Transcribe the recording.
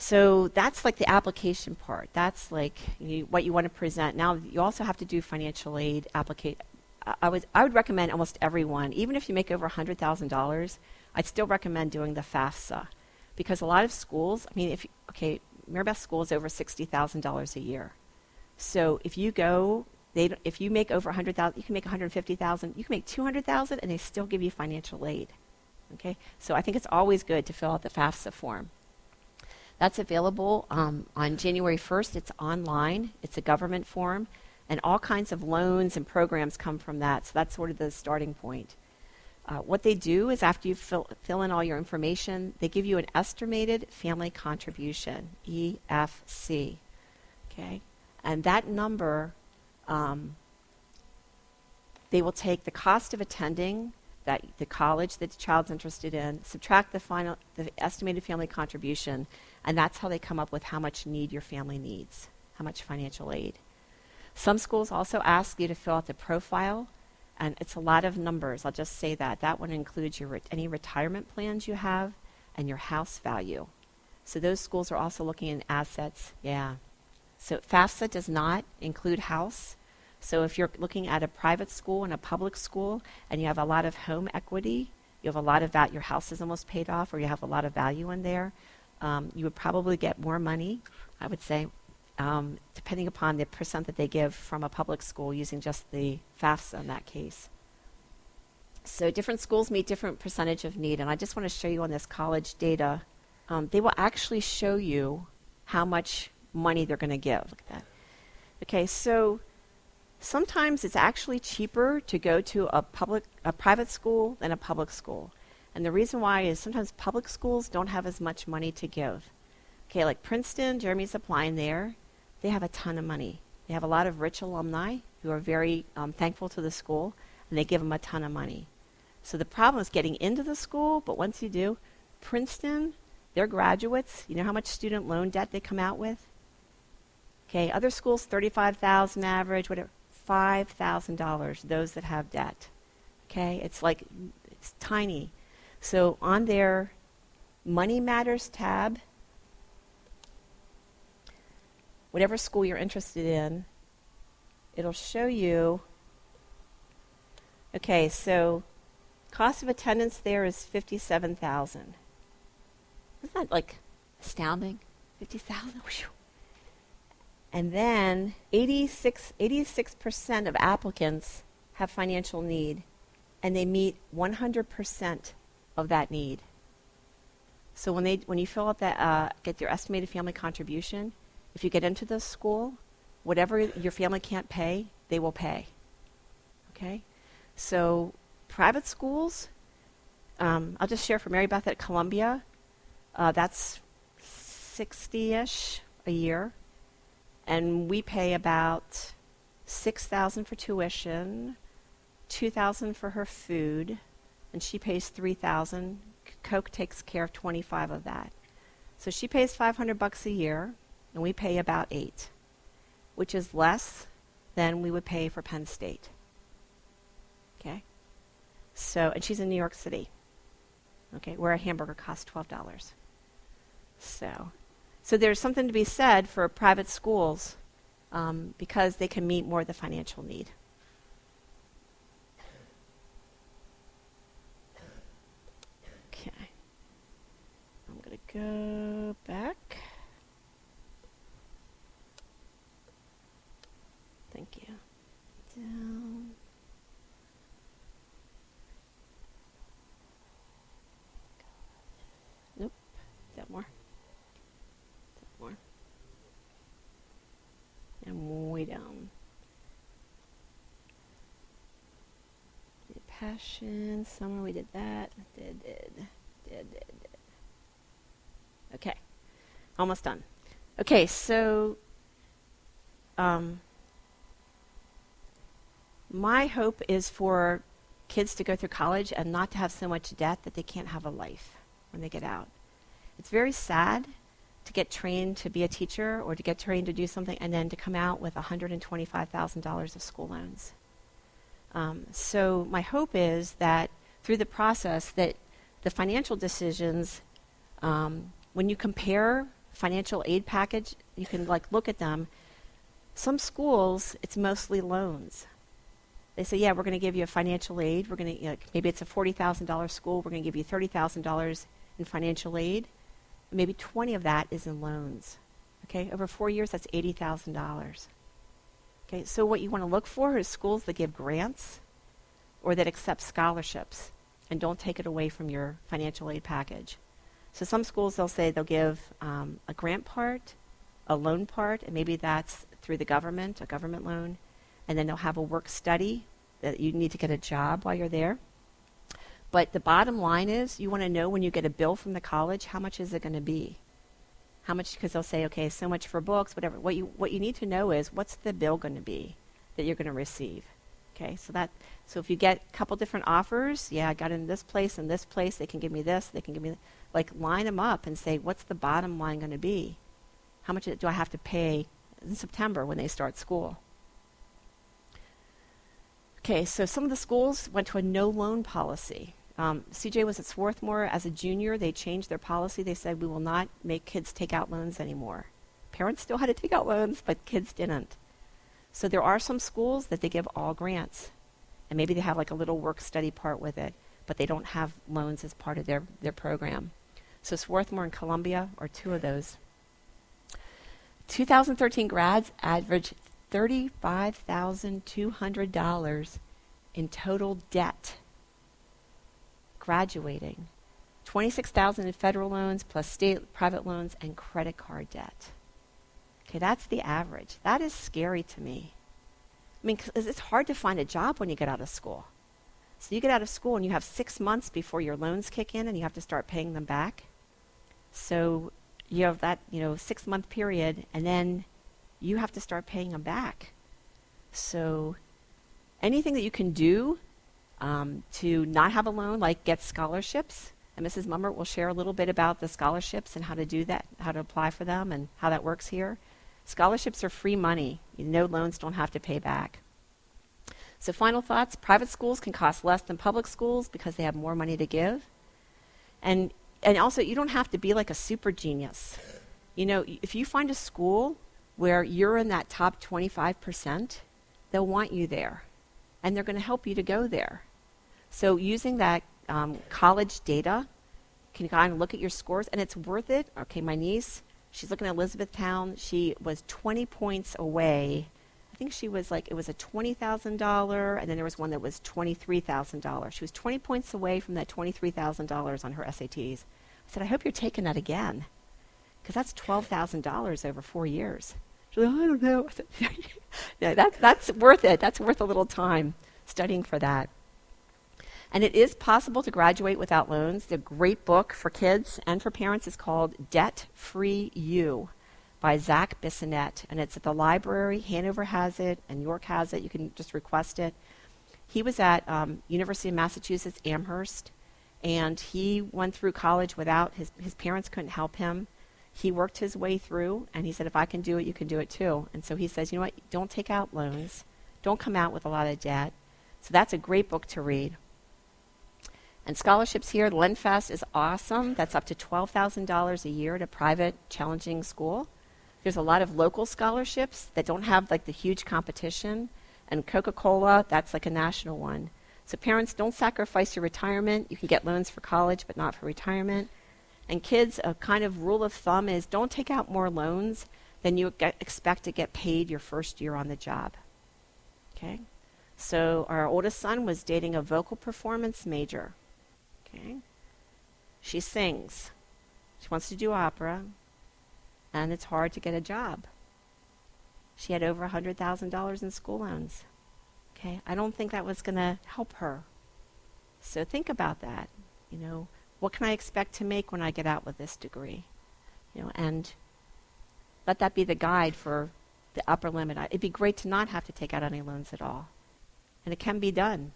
So that's like the application part. That's like what you want to present. Now you also have to do financial aid application. I would recommend almost everyone, even if you make over $100,000, I'd still recommend doing the FAFSA, because a lot of schools. I mean, Maribeth School is over $60,000 a year. So if you go, if you make over 100,000, you can make 150,000, you can make 200,000, and they still give you financial aid. Okay, so I think it's always good to fill out the FAFSA form. That's available on January 1st. It's online. It's a government form, and all kinds of loans and programs come from that. So that's sort of the starting point. What they do is after you fill in all your information, they give you an estimated family contribution, EFC. Okay, and that number, they will take the cost of attending the college that the child's interested in, subtract the estimated family contribution, and that's how they come up with how much need your family needs, how much financial aid. Some schools also ask you to fill out the profile, and it's a lot of numbers. I'll just say that. That one includes any retirement plans you have and your house value. So those schools are also looking at assets. Yeah. So FAFSA does not include house. So if you're looking at a private school and a public school and you have a lot of home equity, you have a lot of your house is almost paid off, or you have a lot of value in there, you would probably get more money, I would say, depending upon the percent that they give from a public school using just the FAFSA in that case. So different schools meet different percentage of need, and I just want to show you on this college data. They will actually show you how much money they're going to give. Look at that. Okay, so sometimes it's actually cheaper to go to a private school than a public school. And the reason why is sometimes public schools don't have as much money to give. Okay, like Princeton, Jeremy's applying there. They have a ton of money. They have a lot of rich alumni who are very thankful to the school, and they give them a ton of money. So the problem is getting into the school, but once you do, Princeton, their graduates, you know how much student loan debt they come out with? Okay, other schools, $35,000 average, whatever, $5,000, those that have debt. Okay, it's tiny. So on their Money Matters tab, whatever school you're interested in, it'll show you, okay, so cost of attendance there is $57,000. Isn't that like astounding? 50,000? And then 86% of applicants have financial need, and they meet 100% of that need. So when you fill out that, get your estimated family contribution, if you get into this school, whatever your family can't pay, they will pay. Okay? So private schools, I'll just share for Mary Beth at Columbia, that's $60-ish a year. And we pay about $6,000 for tuition, $2,000 for her food, and she pays $3,000. Coke takes care of 25 of that. So she pays $500 a year, and we pay about $8, which is less than we would pay for Penn State. Okay? So, and she's in New York City. Okay, where a hamburger costs $12. So there's something to be said for private schools because they can meet more of the financial need. Okay. I'm going to go back. Thank you. Down. Nope. Is that more? More. And way down. Passion, summer, we did that. Did. Okay. Almost done. Okay, so my hope is for kids to go through college and not to have so much debt that they can't have a life when they get out. It's very sad to get trained to be a teacher or to get trained to do something and then to come out with $125,000 of school loans. So my hope is that through the process that the financial decisions, when you compare financial aid package, you can like look at them. Some schools, it's mostly loans. They say, yeah, we're going to give you a financial aid. We're going to, maybe it's a $40,000 school. We're going to give you $30,000 in financial aid. Maybe 20 of that is in loans. Okay, over 4 years, that's $80,000. Okay, so what you want to look for is schools that give grants or that accept scholarships and don't take it away from your financial aid package. So some schools, they'll say they'll give a grant part, a loan part, and maybe that's through the government, a government loan, and then they'll have a work study that you need to get a job while you're there. But the bottom line is you want to know when you get a bill from the college, how much is it going to be? How much, because they'll say, okay, so much for books, whatever. What you need to know is what's the bill going to be that you're going to receive. Okay, so if you get a couple different offers, yeah, I got in this place and this place, they can give me this, they can give me, like line them up and say, what's the bottom line going to be? How much do I have to pay in September when they start school? Okay, so some of the schools went to a no loan policy. CJ was at Swarthmore as a junior. They changed their policy. They said, we will not make kids take out loans anymore. Parents still had to take out loans, but kids didn't. So there are some schools that they give all grants. And maybe they have like a little work study part with it, but they don't have loans as part of their program. So Swarthmore and Columbia are two of those. 2013 grads averaged $35,200 in total debt graduating. $26,000 in federal loans plus state private loans and credit card debt. Okay, that's the average. That is scary to me. I mean, 'cause it's hard to find a job when you get out of school. So you get out of school and you have 6 months before your loans kick in and you have to start paying them back. So you have that, 6-month period, and then you have to start paying them back. So anything that you can do to not have a loan, like get scholarships, and Mrs. Mummert will share a little bit about the scholarships and how to do that, how to apply for them and how that works here. Scholarships are free money. No loans don't have to pay back. So final thoughts, private schools can cost less than public schools because they have more money to give. And also, you don't have to be like a super genius. If you find a school where you're in that top 25%, they'll want you there. And they're going to help you to go there. So using that college data, can kind of look at your scores, and it's worth it. Okay, my niece, she's looking at Elizabethtown. She was 20 points away. I think she was it was a $20,000, and then there was one that was $23,000. She was 20 points away from that $23,000 on her SATs. I said, I hope you're taking that again, because that's $12,000 over 4 years. She's like, I don't know. I said, yeah, that's worth it. That's worth a little time studying for that. And it is possible to graduate without loans. The great book for kids and for parents is called Debt Free You by Zach Bissonette. And it's at the library. Hanover has it and York has it. You can just request it. He was at University of Massachusetts Amherst, and he went through college without, his parents couldn't help him. He worked his way through, and he said, if I can do it, you can do it too. And so he says, you know what, don't take out loans. Don't come out with a lot of debt. So that's a great book to read. And scholarships here, LendFest is awesome. That's up to $12,000 a year at a private, challenging school. There's a lot of local scholarships that don't have the huge competition. And Coca-Cola, that's like a national one. So parents, don't sacrifice your retirement. You can get loans for college, but not for retirement. And kids, a kind of rule of thumb is don't take out more loans than you expect to get paid your first year on the job. Okay? So our oldest son was dating a vocal performance major. Okay? She sings. She wants to do opera, and it's hard to get a job. She had over $100,000 in school loans. Okay? I don't think that was going to help her. So think about that. What can I expect to make when I get out with this degree? And let that be the guide for the upper limit. It'd be great to not have to take out any loans at all. And it can be done.